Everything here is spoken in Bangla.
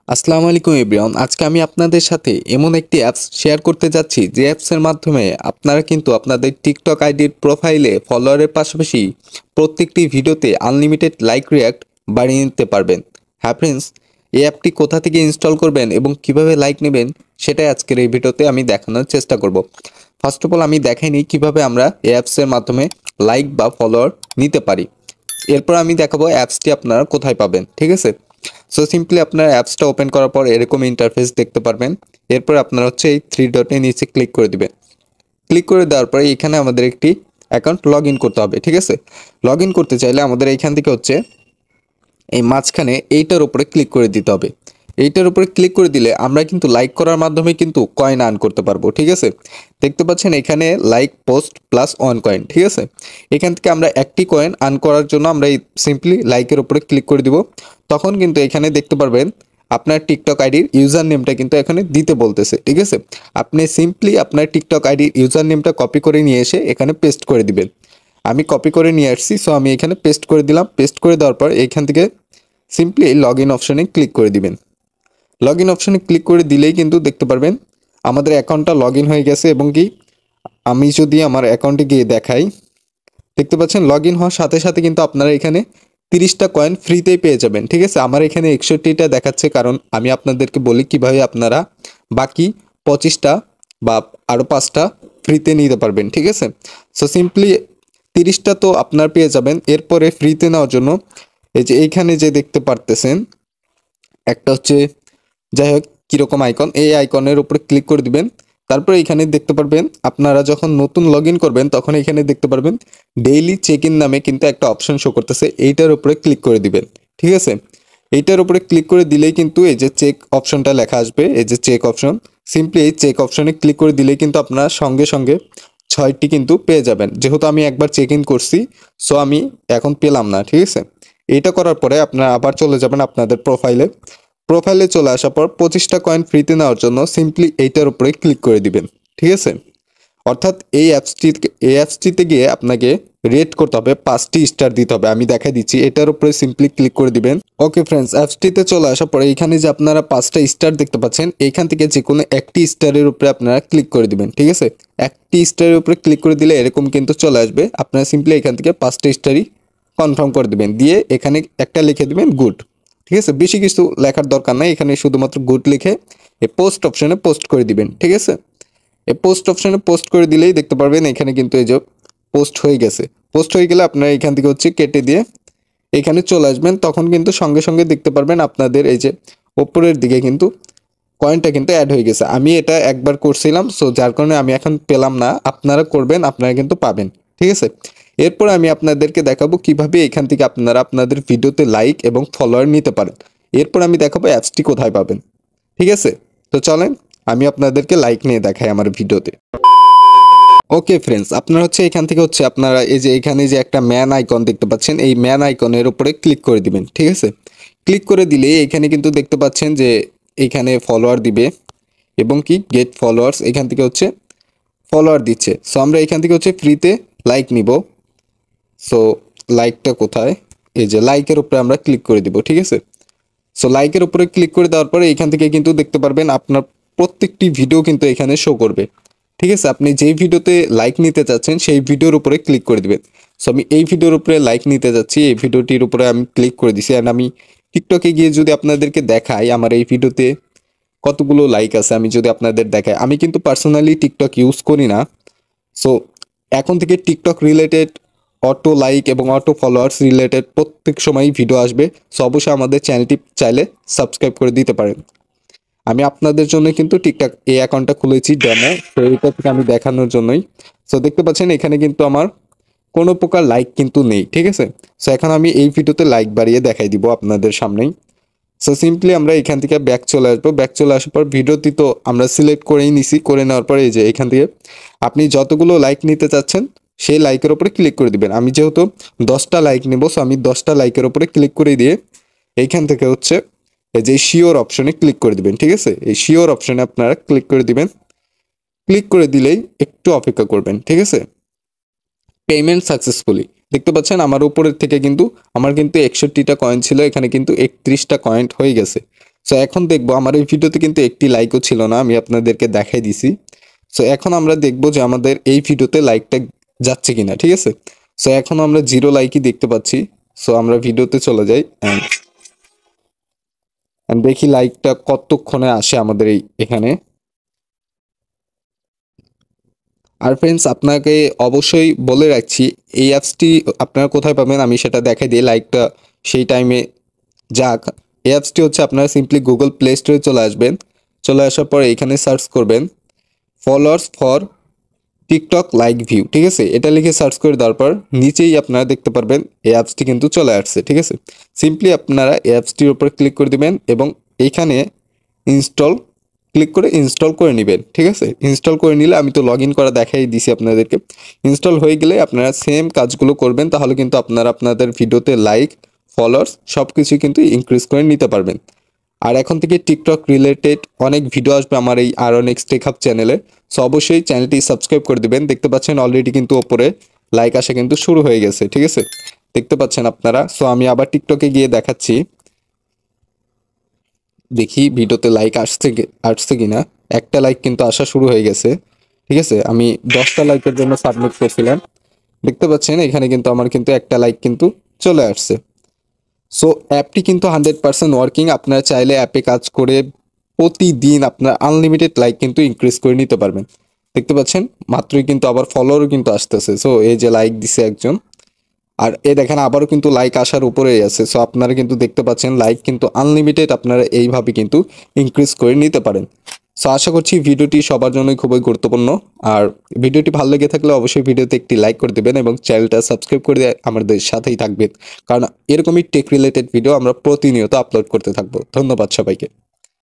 আসসালামু আলাইকুম এভরিওয়ান। আজকে আমি আপনাদের সাথে এমন একটি অ্যাপস শেয়ার করতে যাচ্ছি যে অ্যাপসের মাধ্যমে আপনারা কিন্তু আপনাদের টিকটক আইডির প্রোফাইলে ফলোয়ারের পাশাপাশি প্রত্যেকটি ভিডিওতে আনলিমিটেড লাইক রিয়াক্ট বাড়িয়ে নিতে পারবেন। হ্যাঁ ফ্রেন্ডস, এই অ্যাপটি কোথা থেকে ইনস্টল করবেন এবং কিভাবে লাইক নেবেন সেটাই আজকের এই ভিডিওতে আমি দেখানোর চেষ্টা করব। ফার্স্ট অফ অল আমি দেখাইনি কিভাবে আমরা এই অ্যাপসের মাধ্যমে লাইক বা ফলোয়ার নিতে পারি। এরপর আমি দেখাবো অ্যাপসটি আপনারা কোথায় পাবেন, ঠিক আছে। সো সিম্পলি আপনার অ্যাপসটা ওপেন করার পর এরকম ইন্টারফেস দেখতে পারবেন। এরপর আপনারা হচ্ছে এই থ্রি ডটের নিচে ক্লিক করে দিবেন। ক্লিক করে দেওয়ার পরে এখানে আমাদের একটি অ্যাকাউন্ট লগ ইন করতে হবে, ঠিক আছে। লগ ইন করতে চাইলে আমাদের এইখান থেকে হচ্ছে এই মাঝখানে এইটার উপরে ক্লিক করে দিতে হবে। এইটার উপরে ক্লিক করে দিলে আমরা কিন্তু লাইক করার মাধ্যমে কিন্তু কয়েন আর্ন করতে পারবো, ঠিক আছে। দেখতে পাচ্ছেন এখানে লাইক পোস্ট প্লাস 1 কয়েন, ঠিক আছে। এখান থেকে আমরা একটি কয়েন আর্ন করার জন্য আমরা এই সিম্পলি লাইকের উপরে ক্লিক করে দিব। তখন কিন্তু এখানে দেখতে পারবেন আপনার টিকটক আইডির ইউজার নেমটা কিন্তু এখানে দিতে বলতেছে, ঠিক আছে। আপনি সিম্পলি আপনার টিকটক আইডির ইউজার নেমটা কপি করে নিয়ে এসে এখানে পেস্ট করে দিবেন। আমি কপি করে নিয়ে আসছি, সো আমি এখানে পেস্ট করে দিলাম। পেস্ট করে দেওয়ার পর এইখান থেকে সিম্পলি লগ ইন অপশনে ক্লিক করে দিবেন। লগ ইন অপশনে ক্লিক করে দিলেই কিন্তু দেখতে পারবেন আমাদের অ্যাকাউন্টটা লগ ইন হয়ে গেছে। এবং কি আমি যদি আমার অ্যাকাউন্টে গিয়ে দেখাই, দেখতে পাচ্ছেন লগ ইন হওয়ার সাথে সাথে কিন্তু আপনারা এখানে 30টা কয়েন ফ্রিতেই পেয়ে যাবেন, ঠিক আছে। আমার এখানে 61টা দেখাচ্ছে, কারণ আমি আপনাদেরকে বলি কিভাবে আপনারা বাকি 25টা বা আরও 5টা ফ্রিতে নিতে পারবেন, ঠিক আছে। সো সিম্পলি 30টা তো আপনার পেয়ে যাবেন। এরপরে ফ্রিতে নেওয়ার জন্য এই যে এইখানে যে দেখতে পারতেছেন একটা হচ্ছে, যাই হোক কীরকম আইকন, এই আইকনের উপরে ক্লিক করে দিবেন। তারপরে এখানে দেখতে পারবেন আপনারা যখন নতুন লগ ইন করবেন তখন এখানে দেখতে পারবেন ডেইলি চেক ইন নামে কিন্তু একটা অপশন শো করতেছে, এইটার উপরে ক্লিক করে দিবেন, ঠিক আছে। এইটার উপরে ক্লিক করে দিলেই কিন্তু এই যে চেক অপশনটা লেখা আসবে, এই যে চেক অপশন, সিম্পলি এই চেক অপশনে ক্লিক করে দিলেই কিন্তু আপনারা সঙ্গে সঙ্গে 6টি কিন্তু পেয়ে যাবেন। যেহেতু আমি একবার চেক ইন করছি, সো আমি এখন পেলাম না, ঠিক আছে। এইটা করার পরে আপনারা আবার চলে যাবেন আপনাদের প্রোফাইলে চলে আসার পর 25টা কয়েন ফ্রিতে নেওয়ার জন্য সিম্পলি এইটার উপরে ক্লিক করে দিবেন, ঠিক আছে। অর্থাৎ এই অ্যাপসটিতে গিয়ে আপনাকে রেট করতে হবে, 5টি স্টার দিতে হবে। আমি দেখাই দিচ্ছি, এটার উপরে সিম্পলি ক্লিক করে দিবেন। ওকে ফ্রেন্ডস, অ্যাপসটিতে চলে আসার পরে এখানে যে আপনারা 5টা স্টার দেখতে পাচ্ছেন, এইখান থেকে যে কোনো একটি স্টারের উপরে আপনারা ক্লিক করে দিবেন, ঠিক আছে। একটি স্টারের উপরে ক্লিক করে দিলে এরকম কিন্তু চলে আসবে। আপনারা সিম্পলি এখান থেকে 5টা স্টারই কনফার্ম করে দিবেন, দিয়ে এখানে একটা লিখে দিবেন গুড, ঠিক আছে। বেশি কিছু লেখার দরকার নাই, এখানে শুধুমাত্র গুড লিখে এই পোস্ট অপশনে পোস্ট করে দিবেন, ঠিক আছে। এই পোস্ট অপশনে পোস্ট করে দিলেই দেখতে পারবেন এখানে কিন্তু এই যে পোস্ট হয়ে গেছে। পোস্ট হয়ে গেলে আপনারা এখান থেকে হচ্ছে কেটে দিয়ে এখানে চলে আসবেন। তখন কিন্তু সঙ্গে সঙ্গে দেখতে পারবেন আপনাদের এই যে ওপরের দিকে কিন্তু কয়েনটা কিন্তু অ্যাড হয়ে গেছে। আমি এটা একবার করছিলাম, সো যার কারণে আমি এখন পেলাম না। আপনারা করবেন, আপনারা কিন্তু পাবেন, ঠিক আছে। এরপর আমি আপনাদেরকে দেখাবো কিভাবে এখান থেকে আপনারা আপনাদের ভিডিওতে লাইক এবং ফলোয়ার নিতে পারেন। এরপর আমি দেখাবো অ্যাপসটি কোথায় পাবেন, ঠিক আছে। তো চলেন আমি আপনাদেরকে লাইক নিয়ে দেখাই আমার ভিডিওতে। ওকে ফ্রেন্ডস, আপনারা হচ্ছে এখান থেকে হচ্ছে আপনারা এই যে এখানে যে একটা ম্যান আইকন দেখতে পাচ্ছেন, এই ম্যান আইকনের উপরে ক্লিক করে দিবেন, ঠিক আছে। ক্লিক করে দিলে এখানে কিন্তু দেখতে পাচ্ছেন যে এখানে ফলোয়ার দিবে এবং কি গেট ফলোয়ার্স, এখান থেকে হচ্ছে ফলোয়ার দিচ্ছে। সো আমরা এখান থেকে হচ্ছে ফ্রিতে লাইক নিব। সো লাইকটা কোথায়, এই যে লাইকের উপরে আমরা ক্লিক করে দিব, ঠিক আছে। সো লাইকের উপরে ক্লিক করে দেওয়ার পরে এখান থেকে কিন্তু দেখতে পারবেন আপনার প্রত্যেকটি ভিডিও কিন্তু এখানে শো করবে, ঠিক আছে। আপনি যেই ভিডিওতে লাইক নিতে চাচ্ছেন সেই ভিডিওর উপরে ক্লিক করে দিবেন। সো আমি এই ভিডিওর উপরে লাইক নিতে যাচ্ছি, এই ভিডিওটির উপরে আমি ক্লিক করে দিছি। অ্যান্ড আমি টিকটকে গিয়ে যদি আপনাদেরকে দেখাই আমার এই ভিডিওতে কতগুলো লাইক আছে, আমি যদি আপনাদের দেখাই, আমি কিন্তু পার্সোনালি টিকটক ইউজ করি না। সো এখন থেকে টিকটক রিলেটেড অটো লাইক এবং অটো ফলোয়ার্স রিলেটেড প্রত্যেক সময়ই ভিডিও আসবে। সো অবশ্যই আমাদের চ্যানেলটি চাইলে সাবস্ক্রাইব করে দিতে পারেন। আমি আপনাদের জন্য কিন্তু টিকটক এই অ্যাকাউন্টটা খুলেছি ডেমো, তো এইটা থেকে আমি দেখানোর জন্যই। সো দেখতে পাচ্ছেন এখানে কিন্তু আমার কোনো প্রকার লাইক কিন্তু নেই, ঠিক আছে। সো এখন আমি এই ভিডিওতে লাইক বাড়িয়ে দেখাই দিব আপনাদের সামনেই। সো সিম্পলি আমরা এখান থেকে ব্যাক চলে আসবো। ব্যাক চলে আসার পর ভিডিওটি তো আমরা সিলেক্ট করেই নিছি, করে নেওয়ার পরে এই যে এখান থেকে আপনি যতগুলো লাইক নিতে চাচ্ছেন সেই লাইকের উপরে ক্লিক করে দিবেন। আমি যেহেতু 10টা লাইক নেব, সো আমি 10টা লাইকের উপরে ক্লিক করে দিয়ে এইখান থেকে হচ্ছে এই যে শিওর অপশনে ক্লিক করে দিবেন, ঠিক আছে। এই শিওর অপশনে আপনারা ক্লিক করে দিবেন। ক্লিক করে দিলেই একটু অপেক্ষা করবেন, ঠিক আছে। পেমেন্ট সাকসেসফুলি, দেখতে পাচ্ছেন আমার উপরের থেকে কিন্তু আমার কিন্তু 61টা কয়েন ছিল, এখানে কিন্তু 31টা কয়েন হয়ে গেছে। সো এখন দেখবো আমার এই ভিডিওতে কিন্তু একটি লাইকও ছিল না, আমি আপনাদেরকে দেখাই দিছি। সো এখন আমরা দেখবো যে আমাদের এই ভিডিওতে লাইকটা যাচ্ছে কিনা, ঠিক আছে। সো এখন আমরা 0 লাইকই দেখতে পাচ্ছি। সো আমরা ভিডিওতে চলে যাই and দেখি লাইকটা কতক্ষণে আসে আমাদের এখানে। আর ফ্রেন্ডস, আপনাকে অবশ্যই বলে রাখছি এই অ্যাপসটি আপনারা কোথায় পাবেন আমি সেটা দেখাই দিই, লাইকটা সেই টাইমে যাক। এই অ্যাপসটি হচ্ছে আপনারা সিম্পলি গুগল প্লে স্টোরে চলে আসবেন। চলে আসার পর এখানে সার্চ করবেন followers for TikTok like view, ঠিক আছে। এটা লিখে সার্চ করে দেওয়ার পর নিচেই আপনারা দেখতে পারবেন এই অ্যাপসটি কিন্তু চলে আসছে, ঠিক আছে। সিম্পলি আপনারা এই অ্যাপসটির উপর ক্লিক করে দিবেন এবং এইখানে ইনস্টল ক্লিক করে ইনস্টল করে নেবেন, ঠিক আছে। ইনস্টল করে নিলে আমি তো লগ ইন করা দেখাই দিছি আপনাদেরকে। ইনস্টল হয়ে গেলে আপনারা সেম কাজগুলো করবেন, তাহলে কিন্তু আপনারা আপনাদের ভিডিওতে লাইক ফলোয়ার্স সব কিছুই কিন্তু ইনক্রিজ করে নিতে পারবেন। আর এখন থেকে টিকটক রিলেটেড অনেক ভিডিও আসবে আমার এই আরওনেক্স টেক হাব চ্যানেলে। সো অবশ্যই চ্যানেলটি সাবস্ক্রাইব করে দিবেন। দেখতে পাচ্ছেন অলরেডি কিন্তু ওপরে লাইক আসা কিন্তু শুরু হয়ে গেছে, ঠিক আছে, দেখতে পাচ্ছেন আপনারা। সো আমি আবার টিকটকে গিয়ে দেখাচ্ছি, দেখি ভিডিওতে লাইক আসছে কিনা। একটা লাইক কিন্তু আসা শুরু হয়ে গেছে, ঠিক আছে। আমি 10টা লাইকের জন্য সাবমিট করছিলাম, দেখতে পাচ্ছেন এখানে কিন্তু আমার কিন্তু একটা লাইক কিন্তু চলে আসছে। সো অ্যাপটি কিন্তু 100% ওয়ার্কিং। আপনারা চাইলে অ্যাপে কাজ করে প্রতিদিন আপনার আনলিমিটেড লাইক কিন্তু ইনক্রিজ করে নিতে পারবেন। দেখতে পাচ্ছেন মাত্রই কিন্তু আবার ফলোয়ারও কিন্তু আসতেছে। সো এই যে লাইক দিছে একজন, আর এ দেখেন আবারও কিন্তু লাইক আসার উপরেই আছে। সো আপনারা কিন্তু দেখতে পাচ্ছেন লাইক কিন্তু আনলিমিটেড আপনারা এইভাবে কিন্তু ইনক্রিজ করে নিতে পারেন। সো আশা করছি ভিডিওটি সবার জন্যই খুবই গুরুত্বপূর্ণ। আর ভিডিওটি ভালো লেগে থাকলে অবশ্যই ভিডিওতে একটি লাইক করে দেবেন এবং চ্যানেলটা সাবস্ক্রাইব করে আমাদের সাথেই থাকবেন, কারণ এরকমই টেক রিলেটেড ভিডিও আমরা প্রতিনিয়ত আপলোড করতে থাকবো। ধন্যবাদ সবাইকে।